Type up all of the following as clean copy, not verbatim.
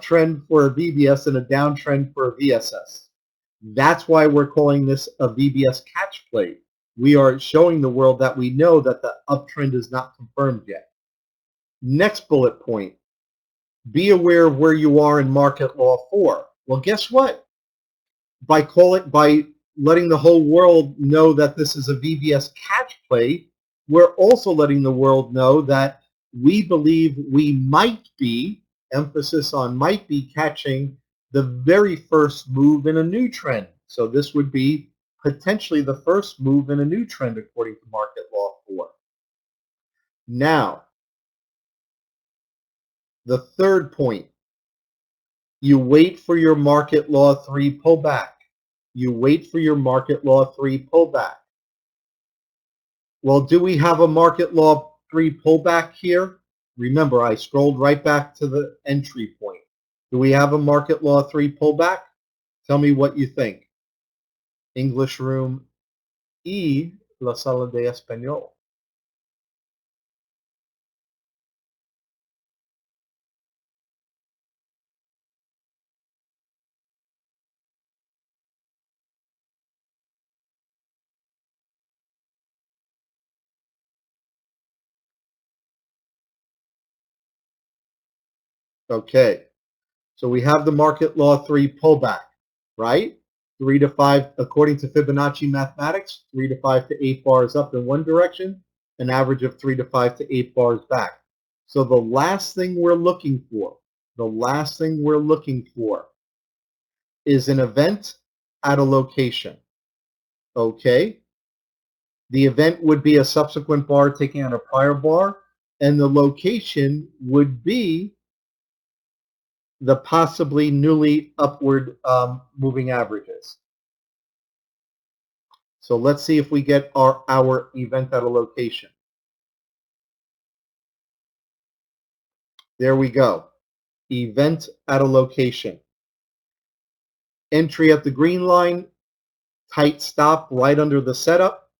uptrend for a VBS and a downtrend for a VSS. That's why we're calling this a VBS catch play. We are showing the world that we know that the uptrend is not confirmed yet. Next bullet point, be aware of where you are in market law 4. Well, guess what? By letting the whole world know that this is a VBS catch play, we're also letting the world know that we believe we might be, emphasis on might be, catching the very first move in a new trend. So this would be potentially the first move in a new trend according to market law 4. Now, the third point, you wait for your market law 3 pullback. You wait for your market law 3 pullback. Well, do we have a market law 3 pullback here? Remember, I scrolled right back to the entry point. Do we have a market law 3 pullback? Tell me what you think. English room y la sala de español. Okay, so we have the market law 3 pullback, right? 3 to 5, according to Fibonacci mathematics, 3 to 5 to 8 bars up in one direction, an average of 3 to 5 to 8 bars back. So the last thing we're looking for, is an event at a location. Okay? The event would be a subsequent bar taking out a prior bar, and the location would be the possibly newly upward moving averages. So let's see if we get our event at a location. There we go. Event at a location. Entry at the green line, tight stop right under the setup.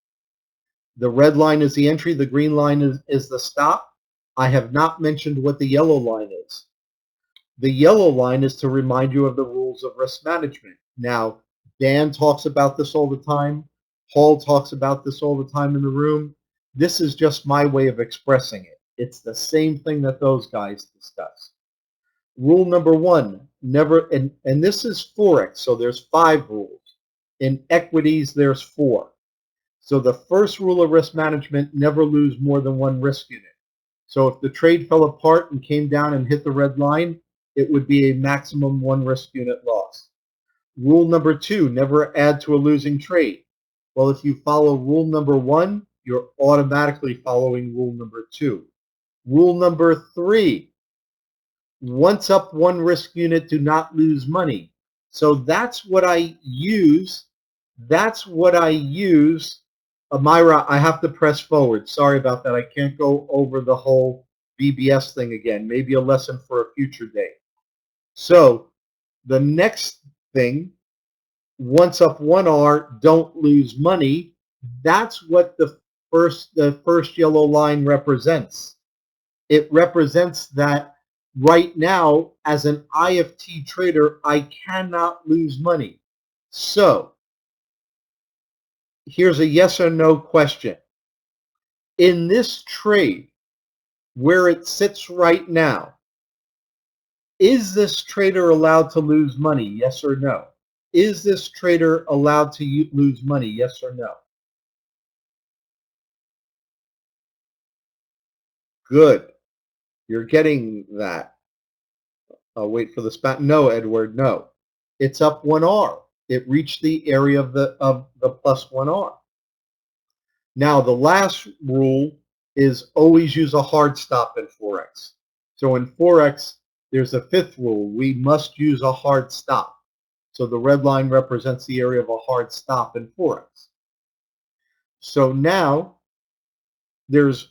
The red line is the entry, the green line is the stop. I have not mentioned what the yellow line is. The yellow line is to remind you of the rules of risk management. Now, Dan talks about this all the time. Paul talks about this all the time in the room. This is just my way of expressing it. It's the same thing that those guys discuss. Rule number 1, never, and this is Forex, so there's 5 rules. In equities, there's 4. So the first rule of risk management, never lose more than 1 risk unit. So if the trade fell apart and came down and hit the red line, it would be a maximum 1 risk unit loss. Rule number 2, never add to a losing trade. Well, if you follow rule number 1, you're automatically following rule number 2. Rule number 3, once up 1 risk unit, do not lose money. So that's what I use. Myra, I have to press forward. Sorry about that. I can't go over the whole VBS thing again. Maybe a lesson for a future day. So the next thing, once up 1R, don't lose money. That's what the first yellow line represents. It represents that right now, as an IFT trader, I cannot lose money. So here's a yes or no question. In this trade, where it sits right now, is this trader allowed to lose money? Yes or no? Is this trader allowed to lose money? Yes or no? Good. You're getting that. I'll wait for the spot. No, Edward, no. It's up 1R. It reached the area of the plus 1R. Now, the last rule is always use a hard stop in Forex. So in Forex, there's a 5th rule. We must use a hard stop. So the red line represents the area of a hard stop in Forex. So now there's,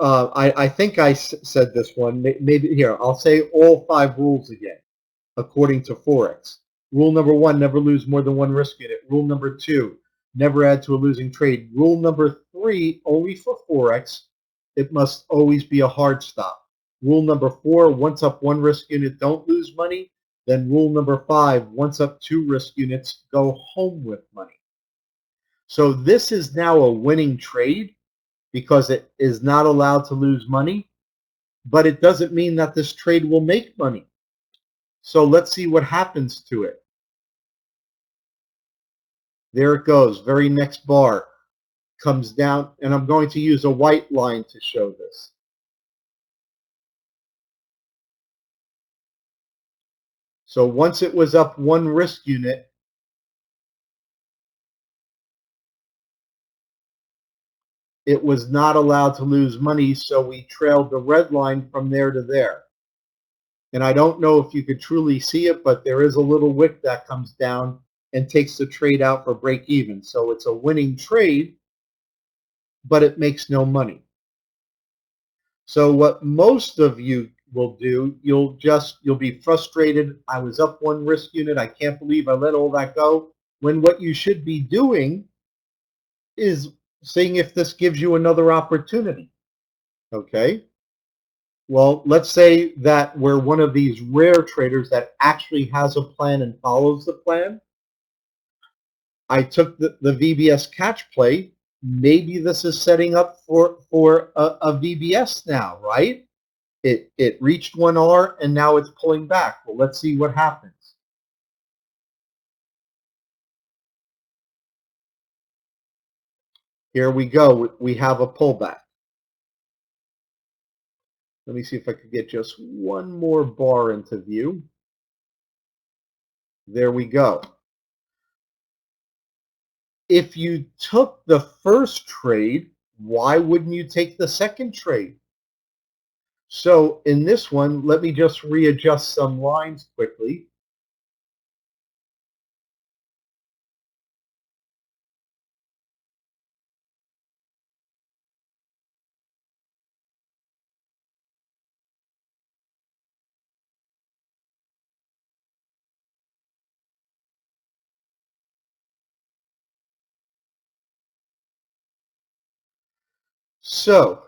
I think I said this one. Maybe here, I'll say all 5 rules again, according to Forex. Rule number 1, never lose more than 1 risk unit. Rule number 2, never add to a losing trade. Rule number 3, only for Forex, it must always be a hard stop. Rule number 4, once up 1 risk unit, don't lose money. Then rule number 5, once up 2 risk units, go home with money. So this is now a winning trade because it is not allowed to lose money, but it doesn't mean that this trade will make money. So let's see what happens to it. There it goes. Very next bar comes down, and I'm going to use a white line to show this. So once it was up 1 risk unit, it was not allowed to lose money, so we trailed the red line from there to there. And I don't know if you could truly see it, but there is a little wick that comes down and takes the trade out for break even. So it's a winning trade, but it makes no money. So what most of you will do, you'll be frustrated. I was up 1 risk unit. I can't believe I let all that go. When what you should be doing is seeing if this gives you another opportunity. Okay? Well, let's say that we're one of these rare traders that actually has a plan and follows the plan. I took the VBS catch play. Maybe this is setting up for a VBS now, right? It reached 1R and now it's pulling back. Well, let's see what happens. Here we go. We have a pullback. Let me see if I could get just one more bar into view. There we go. If you took the first trade, why wouldn't you take the second trade? So in this one, let me just readjust some lines quickly. So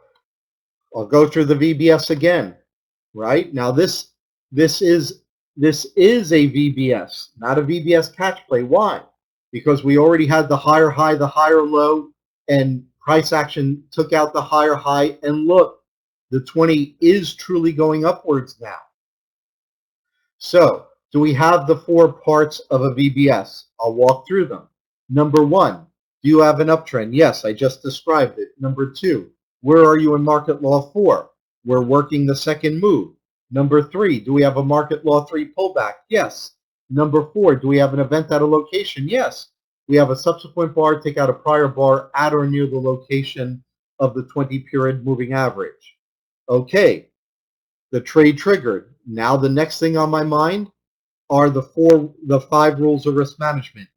I'll go through the VBS again, right? Now this is a VBS, not a VBS catch play. Why? Because we already had the higher high, the higher low, and price action took out the higher high. And look, the 20 is truly going upwards now. So do we have the 4 parts of a VBS? I'll walk through them. Number 1, do you have an uptrend? Yes, I just described it. Number 2, where are you in market law 4? We're working the second move. Number 3, do we have a market law 3 pullback? Yes. Number 4, do we have an event at a location? Yes. We have a subsequent bar take out a prior bar at or near the location of the 20-period moving average. Okay, the trade triggered. Now the next thing on my mind are the 5 rules of risk management.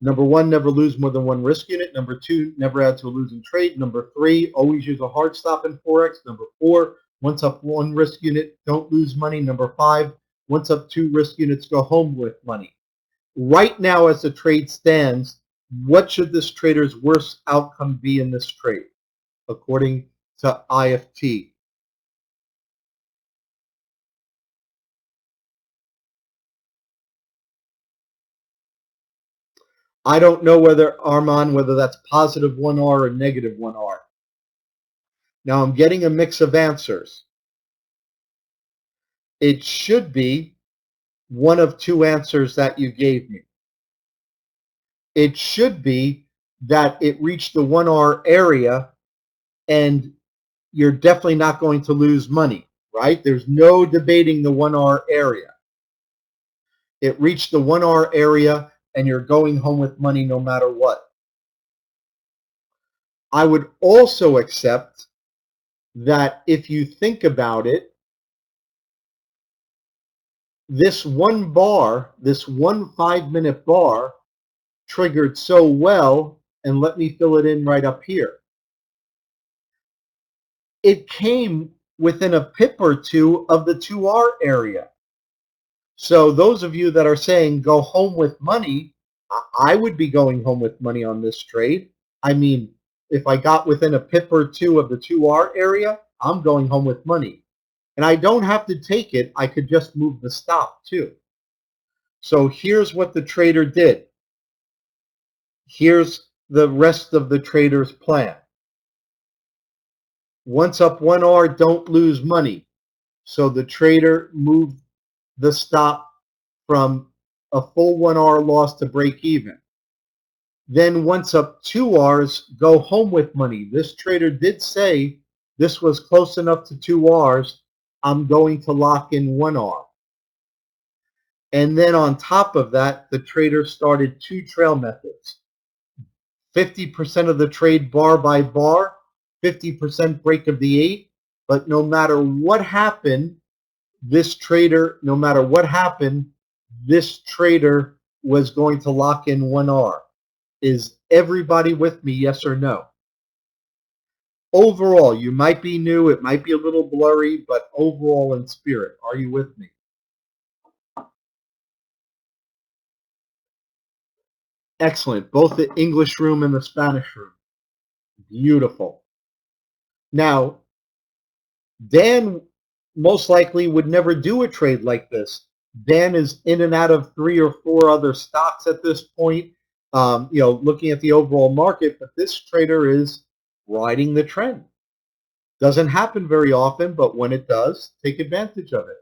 Number 1, never lose more than 1 risk unit. Number 2, never add to a losing trade. Number 3, always use a hard stop in Forex. Number 4, once up 1 risk unit, don't lose money. Number 5, once up 2 risk units, go home with money. Right now, as the trade stands, what should this trader's worst outcome be in this trade, according to IFT? I don't know whether that's positive 1R or negative 1R. Now I'm getting a mix of answers. It should be one of 2 answers that you gave me. It should be that it reached the 1R area and you're definitely not going to lose money, right? There's no debating the 1R area. It reached the 1R area and you're going home with money no matter what. I would also accept that if you think about it, this one 5-minute bar triggered so well, and let me fill it in right up here. It came within a pip or 2 of the 2R area. So those of you that are saying go home with money, I would be going home with money on this trade. I mean, if I got within a pip or 2 of the 2R area, I'm going home with money. And I don't have to take it. I could just move the stop too. So here's what the trader did. Here's the rest of the trader's plan. Once up 1R, don't lose money. So the trader moved the stop from a full 1R loss to break even. Then once up 2Rs, go home with money. This trader did say this was close enough to 2Rs. I'm going to lock in 1R. And then on top of that, the trader started two trail methods. 50% of the trade bar by bar, 50% break of the 8. But no matter what happened, this trader was going to lock in 1R. Is everybody with me, yes or no? Overall, you might be new, it might be a little blurry, but overall in spirit, are you with me? Excellent. Both the English room and the Spanish room. Beautiful. Now, Dan most likely would never do a trade like this. Dan is in and out of 3 or 4 other stocks at this point, looking at the overall market, but this trader is riding the trend. Doesn't happen very often, but when it does, take advantage of it.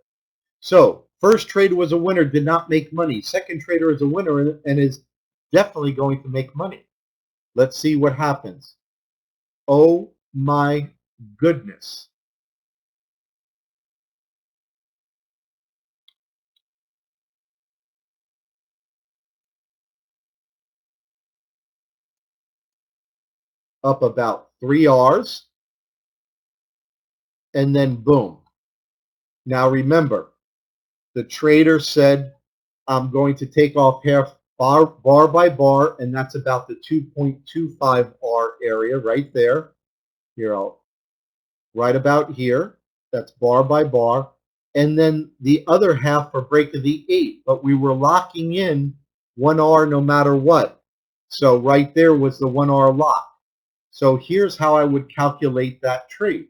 So, first trade was a winner, did not make money. Second trader is a winner and is definitely going to make money. Let's see what happens. Oh my goodness. Up about 3Rs, and then boom. Now remember, the trader said, I'm going to take off half bar by bar, and that's about the 2.25R area right there. Here, right about here. That's bar by bar. And then the other half for break of the 8. But we were locking in 1R no matter what. So right there was the 1R lock. So here's how I would calculate that trade.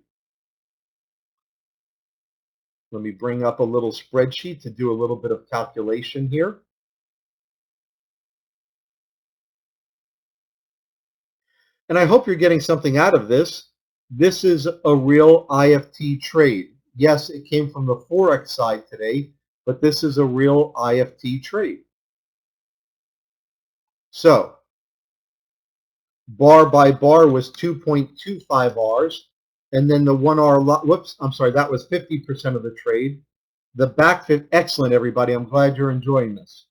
Let me bring up a little spreadsheet to do a little bit of calculation here. And I hope you're getting something out of this. This is a real IFT trade. Yes, it came from the Forex side today, but this is a real IFT trade. So, bar by bar was 2.25 Rs, and then the 1R, whoops, I'm sorry, that was 50% of the trade. The back fit, excellent, everybody. I'm glad you're enjoying this.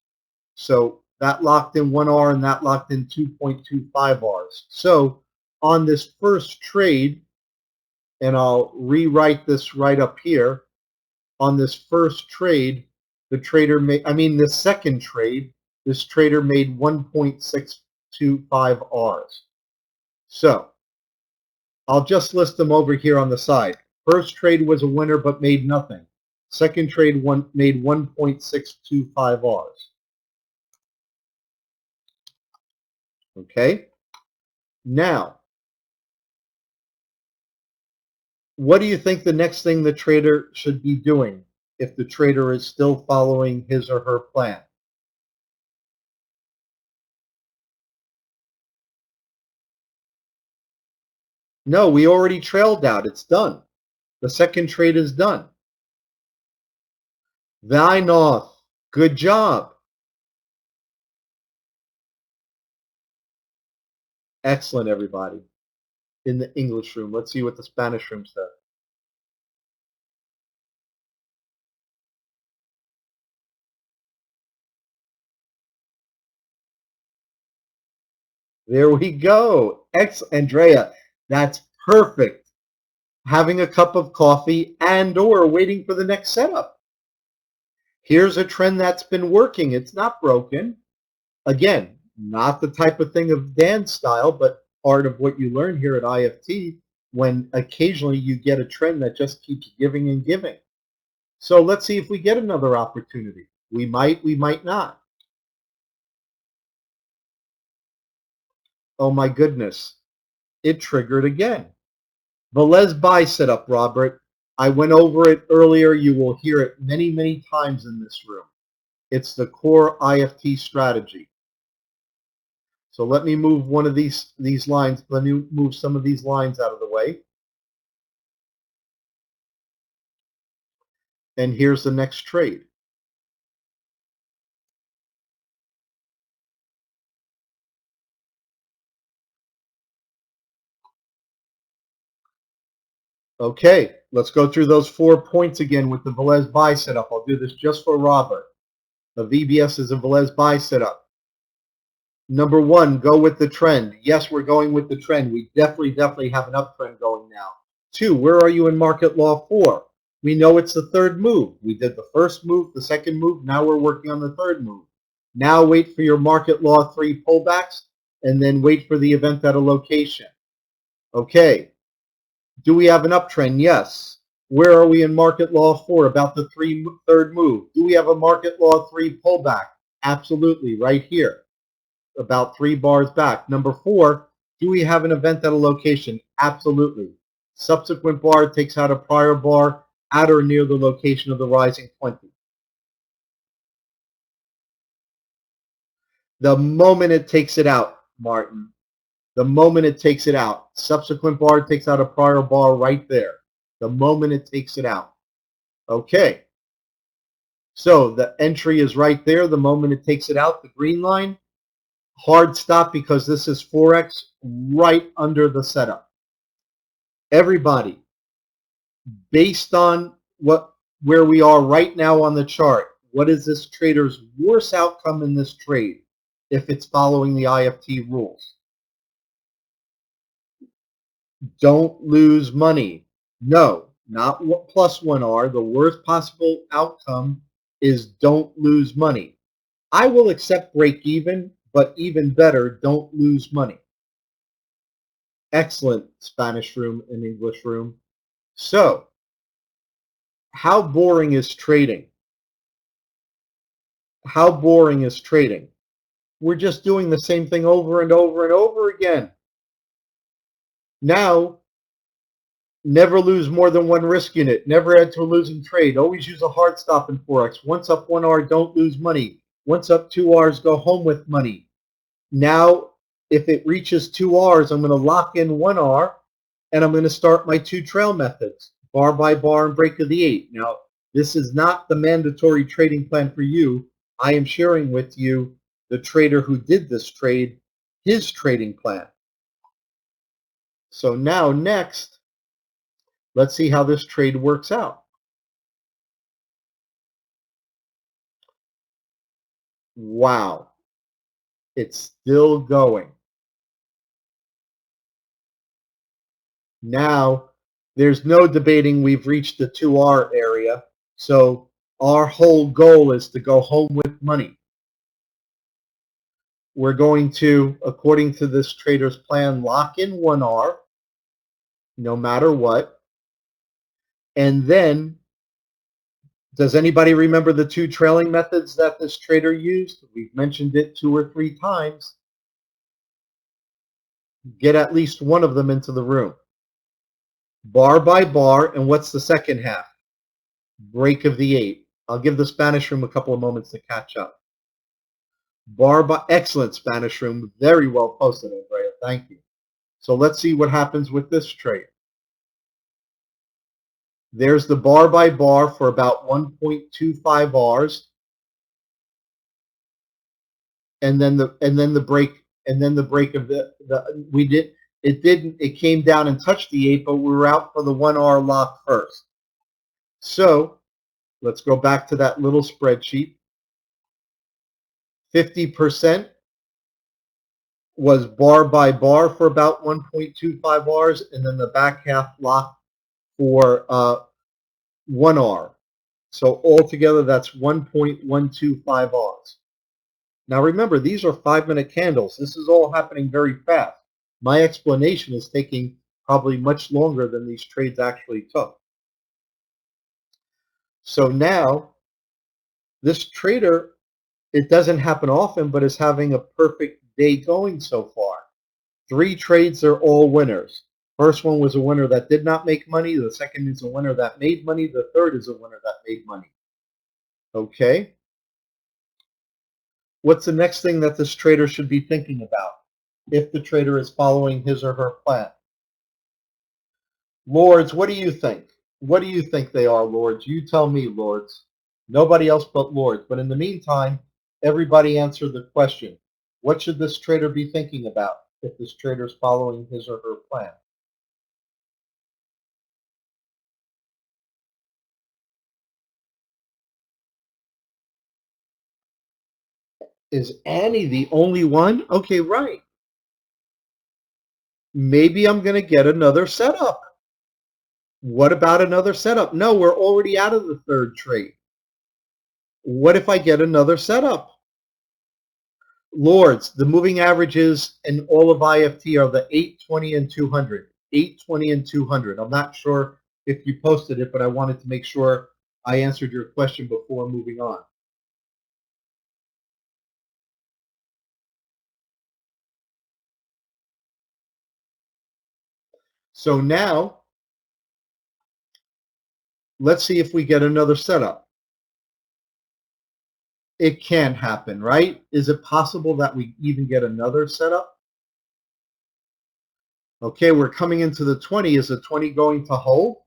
So that locked in 1R and that locked in 2.25 Rs. So on this first trade, and I'll rewrite this right up here, on this first trade, the second trade, this trader made 1.625 Rs. So I'll just list them over here on the side. First trade was a winner but made nothing. Second trade made 1.625 Rs. Okay? Now, what do you think the next thing the trader should be doing if the trader is still following his or her plan? No, we already trailed out. It's done. The second trade is done. Vinoff, good job. Excellent, everybody. In the English room. Let's see what the Spanish room says. There we go. Andrea, that's perfect. Having a cup of coffee and or waiting for the next setup. Here's a trend that's been working. It's not broken. Again, not the type of thing of Dan's style, but part of what you learn here at IFT when occasionally you get a trend that just keeps giving and giving. So let's see if we get another opportunity. We might not. Oh my goodness. It triggered again. Velez buy setup, Robert. I went over it earlier. You will hear it many, many times in this room. It's the core IFT strategy. So let me move one of these lines. Let me move some of these lines out of the way. And here's the next trade. Okay, let's go through those 4 points again with the Velez buy setup. I'll do this just for Robert. The VBS is a Velez buy setup. Number one, go with the trend. Yes, we're going with the trend. We definitely have an uptrend going now. Two, where are you in market law 4? We know it's the third move. We did the first move, the second move. Now we're working on the third move. Now wait for your market law 3 pullbacks and then wait for the event at a location. Okay. Do we have an uptrend? Yes. Where are we in market law 4? About the third move. Do we have a market law 3 pullback? Absolutely, right here. About 3 bars back. Number 4, do we have an event at a location? Absolutely. Subsequent bar takes out a prior bar at or near the location of the rising 20. The moment it takes it out, Martin, the moment it takes it out, subsequent bar takes out a prior bar right there. The moment it takes it out. Okay. So the entry is right there. The moment it takes it out, the green line, hard stop because this is Forex right under the setup. Everybody, based on where we are right now on the chart, what is this trader's worst outcome in this trade if it's following the IFT rules? Don't lose money. No, not plus 1R. The worst possible outcome is don't lose money. I will accept break even, but even better, don't lose money. Excellent Spanish room and English room. So, how boring is trading? How boring is trading? We're just doing the same thing over and over and over again. Now, never lose more than one risk unit. Never add to a losing trade. Always use a hard stop in Forex. Once up 1R, don't lose money. Once up 2Rs, go home with money. Now, if it reaches 2Rs, I'm going to lock in 1R, and I'm going to start my 2 trail methods, bar by bar and break of the 8. Now, this is not the mandatory trading plan for you. I am sharing with you the trader who did this trade, his trading plan. So now, next, let's see how this trade works out. Wow, it's still going. Now, there's no debating we've reached the 2R area, so our whole goal is to go home with money. We're going to, according to this trader's plan, lock in 1R, no matter what. And then, does anybody remember the 2 trailing methods that this trader used? We've mentioned it 2 or 3 times. Get at least one of them into the room. Bar by bar, and what's the second half? Break of the 8. I'll give the Spanish room a couple of moments to catch up. Bar by, excellent Spanish room, very well posted, Andrea, thank you. So let's see what happens with this trade. There's the bar by bar for about 1.25 Rs, and then the break of it came down and touched the 8, but we were out for the 1R lock first. So let's go back to that little spreadsheet. 50% was bar by bar for about 1.25 Rs, and then the back half lock for 1R. So altogether, that's 1.125 Rs. Now remember, these are 5-minute candles. This is all happening very fast. My explanation is taking probably much longer than these trades actually took. So now, this trader, it doesn't happen often, but is having a perfect day going so far. 3 trades are all winners. First one was a winner that did not make money. The second is a winner that made money. The third is a winner that made money. Okay. What's the next thing that this trader should be thinking about if the trader is following his or her plan? Lords, what do you think? What do you think they are, Lords? You tell me, Lords. Nobody else but Lords. But in the meantime, everybody answer the question. What should this trader be thinking about if this trader is following his or her plan? Is Annie the only one? Okay, right. Maybe I'm going to get another setup. What about another setup? No, we're already out of the third trade. What if I get another setup? Lords, the moving averages in all of IFT are the 820 and 200. 820 and 200. I'm not sure if you posted it, but I wanted to make sure I answered your question before moving on. So now, let's see if we get another setup. It can happen, right? Is it possible that we even get another setup? Okay, we're coming into the 20. Is the 20 going to hold?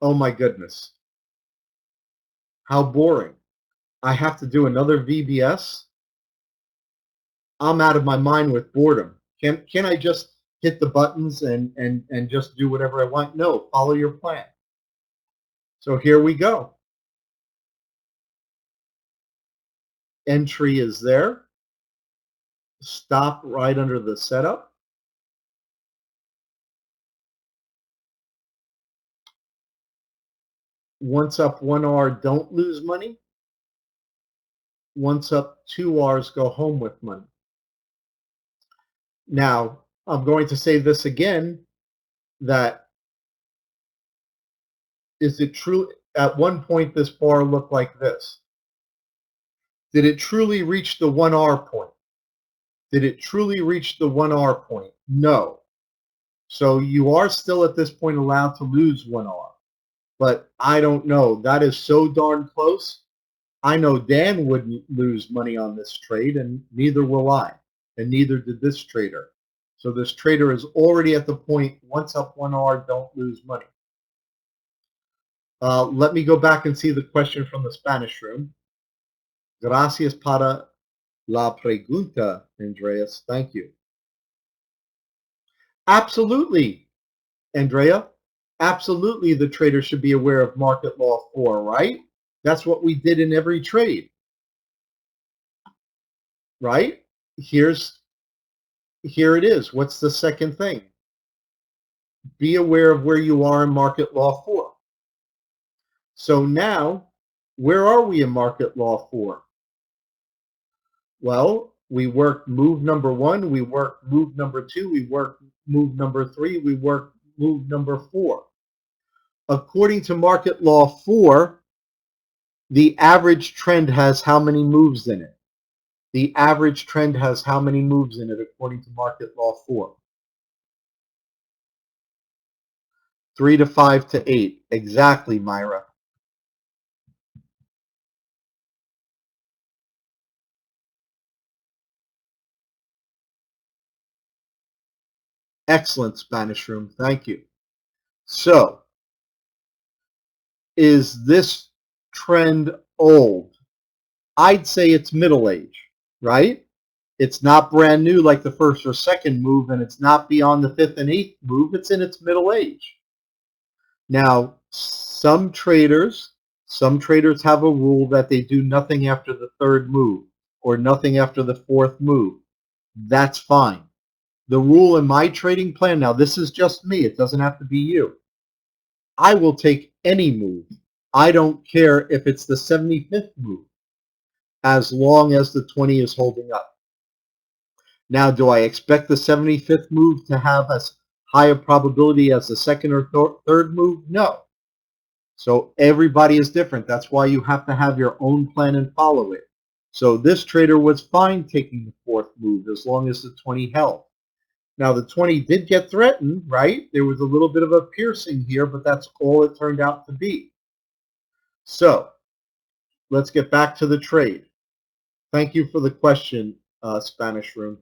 Oh my goodness. How boring. I have to do another VBS. I'm out of my mind with boredom. Can I just hit the buttons and just do whatever I want? No, follow your plan. So here we go. Entry is there. Stop right under the setup. Once up 1R, don't lose money. Once up 2Rs, go home with money. Now, I'm going to say this again, that is it true? At one point, this bar looked like this. Did it truly reach the 1R point? Did it truly reach the 1R point? No. So you are still at this point allowed to lose 1R. But I don't know. That is so darn close. I know Dan wouldn't lose money on this trade, and neither will I. And neither did this trader. So this trader is already at the point, once up 1R, don't lose money. Let me go back and see the question from the Spanish room. Gracias para la pregunta, Andreas. Thank you. Absolutely, Andrea. Absolutely, the trader should be aware of market law 4, right? That's what we did in every trade, right? Here it is. What's the second thing? Be aware of where you are in market law 4. So now, where are we in market law 4? Well, we worked move number 1, we worked move number 2, we worked move number 3, we worked move number 4. According to market law 4, the average trend has how many moves in it? The average trend has how many moves in it according to market law 4? 3 to 5 to 8. Exactly, Myra. Excellent, Spanish room. Thank you. So, is this trend old? I'd say it's middle age, right? It's not brand new like the first or second move, and it's not beyond the fifth and eighth move. It's in its middle age. Now, some traders have a rule that they do nothing after the third move or nothing after the fourth move. That's fine. The rule in my trading plan, now this is just me, it doesn't have to be you. I will take any move. I don't care if it's the 75th move, as long as the 20 is holding up. Now, do I expect the 75th move to have as high a probability as the second or third move? No. So everybody is different. That's why you have to have your own plan and follow it. So this trader was fine taking the fourth move as long as the 20 held. Now the 20 did get threatened, right? There was a little bit of a piercing here, but that's all it turned out to be. So let's get back to the trade. Thank you for the question, Spanish Room.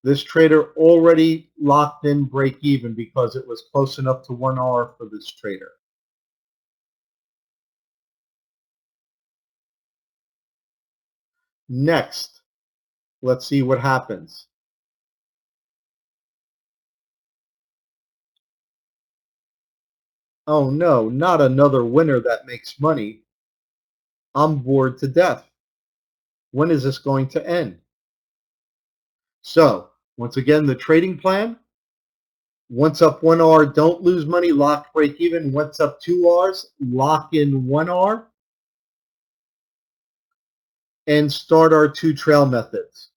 This trader already locked in break even because it was close enough to 1R for this trader. Next, let's see what happens. Oh no, not another winner that makes money. I'm bored to death. When is this going to end? So, once again, the trading plan. Once up 1R, don't lose money, lock break even. Once up 2Rs, lock in 1R. And start our two trail methods.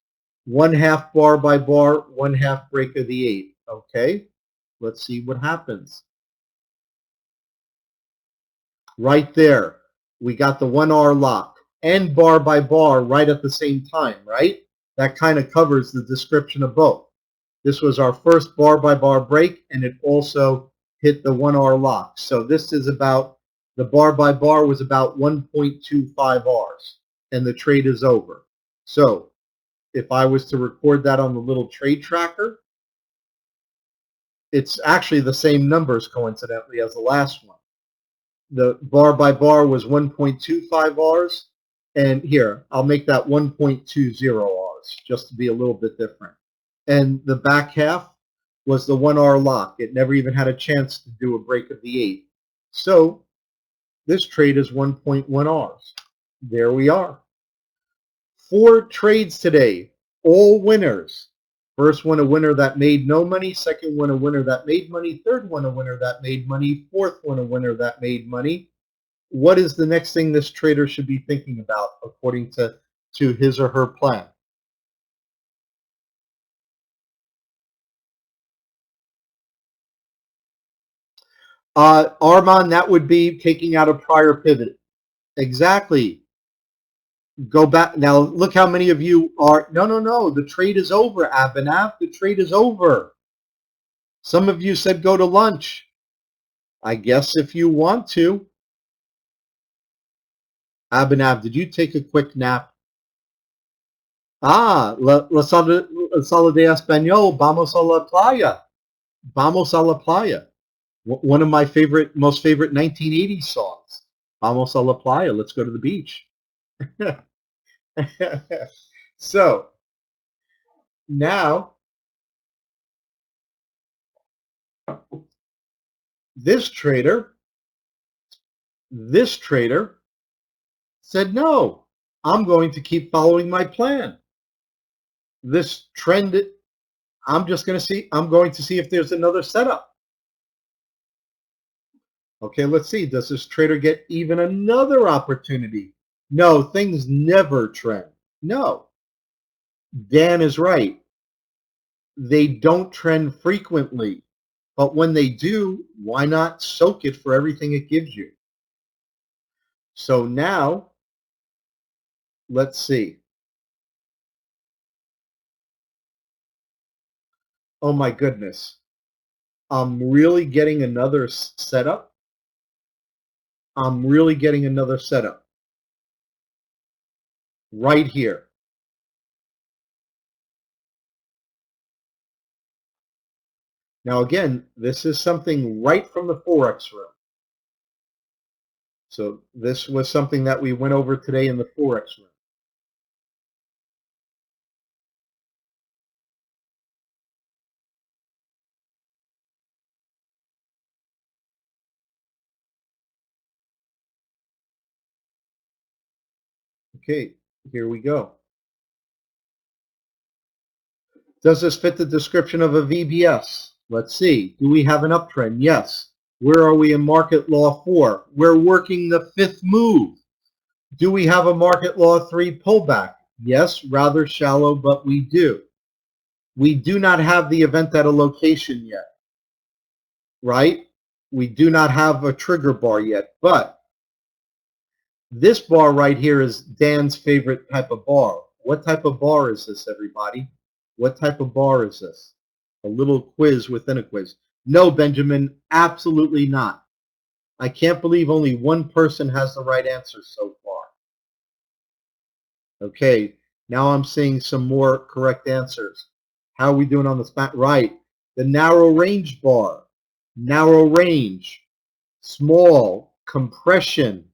1/2 bar by bar, 1/2 break of the 8. Okay, let's see what happens. Right there, we got the 1R lock and bar by bar right at the same time, right? That kind of covers the description of both. This was our first bar by bar break, and it also hit the 1R lock. So this is about, the bar by bar was about 1.25 Rs, and the trade is over. So if I was to record that on the little trade tracker, it's actually the same numbers coincidentally as the last one. The bar by bar was 1.25 Rs, and here, I'll make that 1.20 Rs just to be a little bit different. And the back half was the 1R lock. It never even had a chance to do a break of the 8. So this trade is 1.1 Rs. There we are. 4 trades today, all winners. First one a winner that made no money, second one a winner that made money, third one a winner that made money, fourth one a winner that made money. What is the next thing this trader should be thinking about according to his or her plan? Armand, that would be taking out a prior pivot. Exactly. Go back. Now, look how many of you are, no, the trade is over, Abhinav. The trade is over. Some of you said go to lunch. I guess if you want to. Abhinav, did you take a quick nap? La sala de español, vamos a la playa. Vamos a la playa. One of my most favorite 1980s songs. Vamos a la playa. Let's go to the beach. So now this trader said, no, I'm going to keep following my plan. This trend, I'm going to see if there's another setup. Okay, let's see. Does this trader get even another opportunity? No, things never trend. No. Dan is right. They don't trend frequently. But when they do, why not soak it for everything it gives you? So now, let's see. Oh my goodness. I'm really getting another setup. Right here. Now again, this is something right from the Forex room. So this was something that we went over today in the Forex room. Okay, here we go. Does this fit the description of a VBS? Let's see. Do we have an uptrend? Yes. Where are we in market law 4? We're working the 5th move. Do we have a market law 3 pullback? Yes, rather shallow, but we do. We do not have the event at a location yet, right? We do not have a trigger bar yet, but this bar right here is Dan's favorite type of bar. What type of bar is this, everybody? What type of bar is this? A little quiz within a quiz. No, Benjamin, absolutely not. I can't believe only one person has the right answer so far. Okay, now I'm seeing some more correct answers. How are we doing on the spot? Right. The narrow range bar, narrow range, small, compression,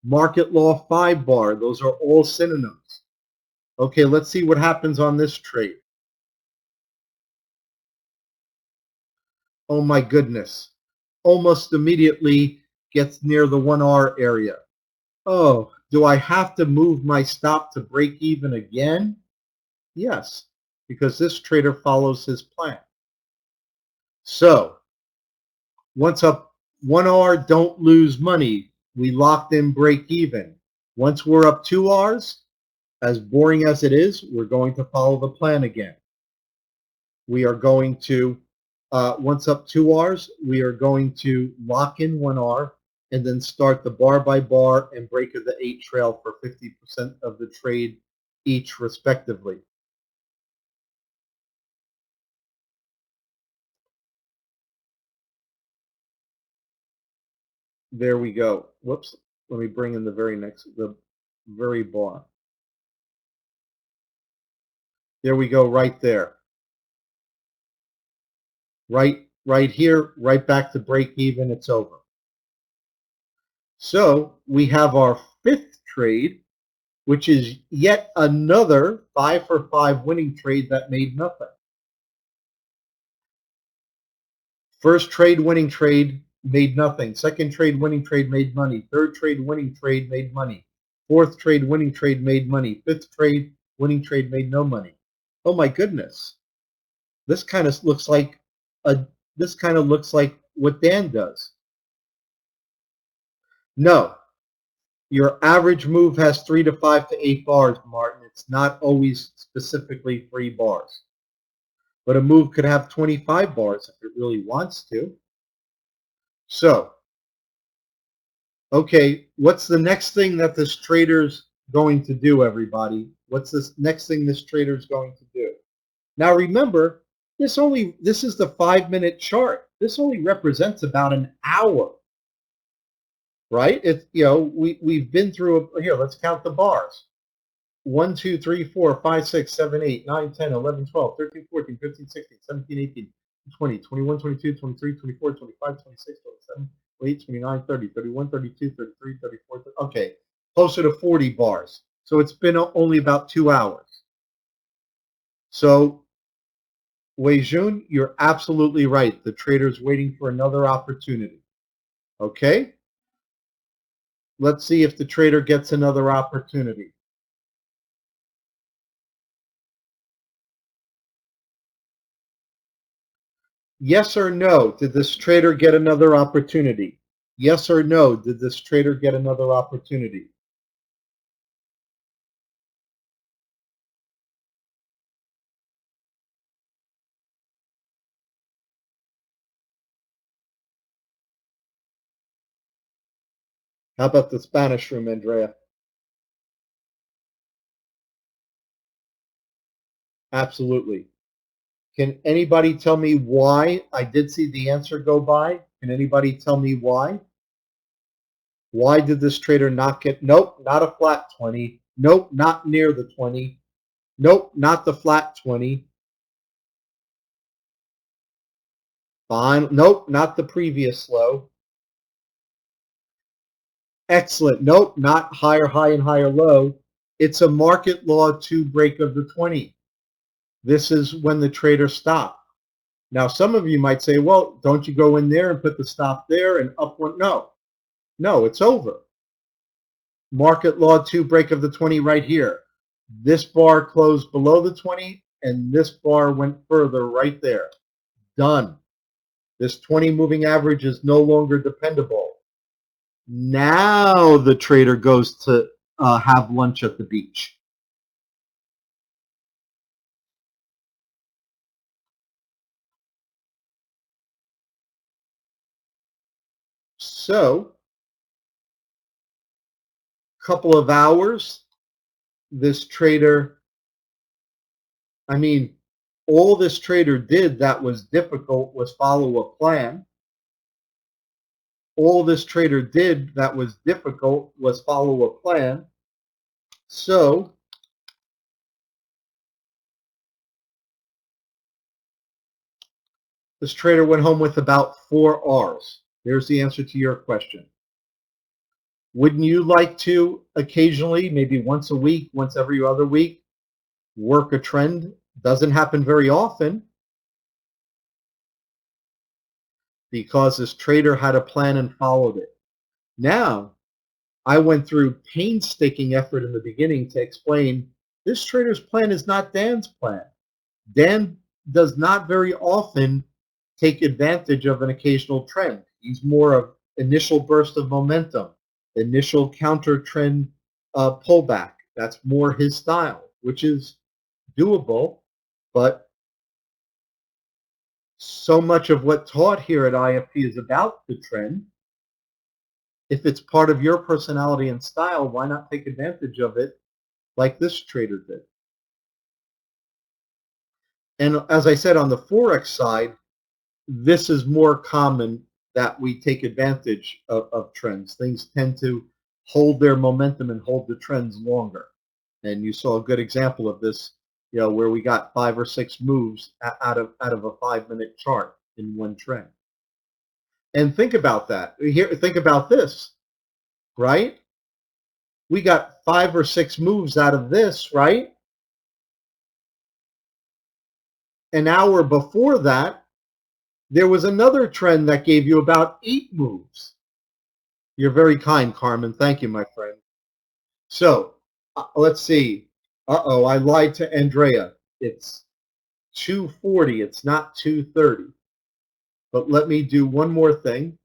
market law 5 bar. Those are all synonyms. Okay, let's see what happens on this trade. Oh my goodness. Almost immediately gets near the 1R area. Oh, do I have to move my stop to break even again? Yes, because this trader follows his plan. So once up 1R, don't lose money. We locked in break even. Once we're up 2Rs, as boring as it is, we're going to follow the plan again. We are going to, once up 2Rs, we are going to lock in 1R and then start the bar by bar and break of the 8 trail for 50% of the trade each respectively. There we go. Whoops. Let me bring in the very bar. There we go, right there. Right here, right back to break even, it's over. So we have our 5th trade, which is yet another 5 for 5 winning trade that made nothing. First trade winning trade made nothing. Second trade winning trade made money. Third trade winning trade made money. Fourth trade winning trade made money. Fifth trade winning trade made no money. Oh my goodness. This kind of looks like what Dan does. No. Your average move has 3 to 5 to 8 bars, Martin. It's not always specifically 3 bars. But a move could have 25 bars if it really wants to. So, okay, what's the next thing that this trader's going to do, everybody? What's this next thing this trader's going to do? Now remember, this is the 5-minute chart. This only represents about an hour. Right? It's, we've been through here, let's count the bars. 1, 2, 3, 4, 5, 6, 7, 8, 9, 10, 11, 12, 13, 14, 15, 16, 17, 18, 20, 21, 22, 23, 24, 25, 26, 27, 28, 29, 30, 31, 32, 33, 34, okay, closer to 40 bars. So it's been only about 2 hours. So, Wei Jun, you're absolutely right. The trader's waiting for another opportunity. Okay? Let's see if the trader gets another opportunity. Yes or no, did this trader get another opportunity? Yes or no, did this trader get another opportunity? How about the Spanish room, Andrea? Absolutely. Can anybody tell me why? I did see the answer go by. Can anybody tell me why? Why did this trader not get, nope, not a flat 20. Nope, not near the 20. Nope, not the flat 20. Fine. Nope, not the previous low. Excellent. Nope, not higher high and higher low. It's a market law 2 break of the 20. This is when the trader stopped. Now, some of you might say, well, don't you go in there and put the stop there and up one? No. No, it's over. Market law 2 break of the 20 right here. This bar closed below the 20, and this bar went further right there. Done. This 20 moving average is no longer dependable. Now the trader goes to have lunch at the beach. So, couple of hours, this trader, I mean, All this trader did that was difficult was follow a plan. All this trader did that was difficult was follow a plan. So this trader went home with about 4 R's. There's the answer to your question. Wouldn't you like to occasionally, maybe once a week, once every other week, work a trend? Doesn't happen very often because this trader had a plan and followed it. Now, I went through painstaking effort in the beginning to explain this trader's plan is not Dan's plan. Dan does not very often take advantage of an occasional trend. He's more of initial burst of momentum, initial counter trend pullback. That's more his style, which is doable, but so much of what taught here at IFP is about the trend. If it's part of your personality and style, why not take advantage of it like this trader did? And as I said, on the Forex side, this is more common that we take advantage of trends. Things tend to hold their momentum and hold the trends longer. And you saw a good example of this, where we got 5 or 6 moves out of a 5-minute chart in one trend. And think about that. Here, think about this, right? We got 5 or 6 moves out of this, right? An hour before that, there was another trend that gave you about 8 moves. You're very kind, Carmen. Thank you, my friend. So let's see. Uh-oh, I lied to Andrea. It's 2:40. It's not 2:30. But let me do one more thing.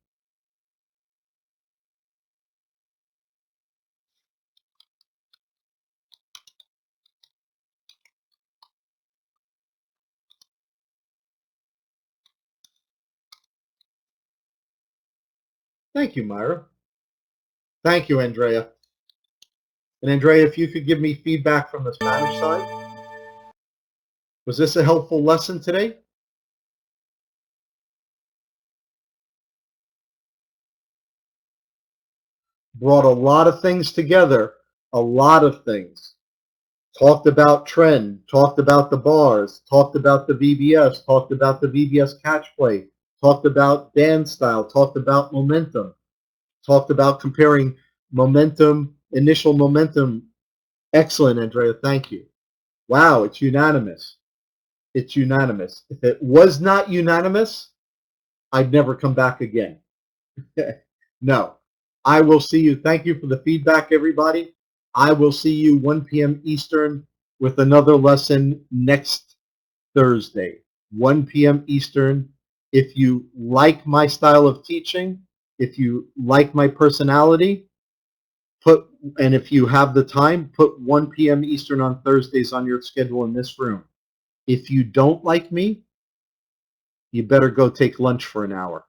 Thank you, Myra. Thank you, Andrea. And Andrea, if you could give me feedback from the Spanish side. Was this a helpful lesson today? Brought a lot of things together, a lot of things. Talked about trend, talked about the bars, talked about the VBS, talked about the VBS catch play, talked about Dan style, talked about momentum, talked about comparing momentum, initial momentum. Excellent, Andrea. Thank you. Wow, it's unanimous. It's unanimous. If it was not unanimous, I'd never come back again. No. I will see you. Thank you for the feedback, everybody. I will see you 1 p.m. Eastern with another lesson next Thursday, 1 p.m. Eastern. If you like my style of teaching, if you like my personality, and if you have the time, put 1 p.m. Eastern on Thursdays on your schedule in this room. If you don't like me, you better go take lunch for an hour.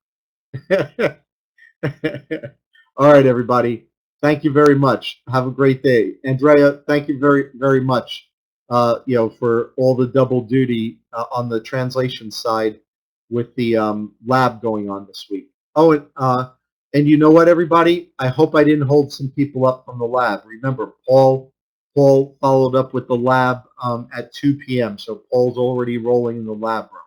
All right, everybody. Thank you very much. Have a great day. Andrea, thank you very, very much, for all the double duty on the translation side with the lab going on this week. Oh, and you know what, everybody? I hope I didn't hold some people up from the lab. Remember, Paul followed up with the lab at 2 p.m., so Paul's already rolling in the lab room.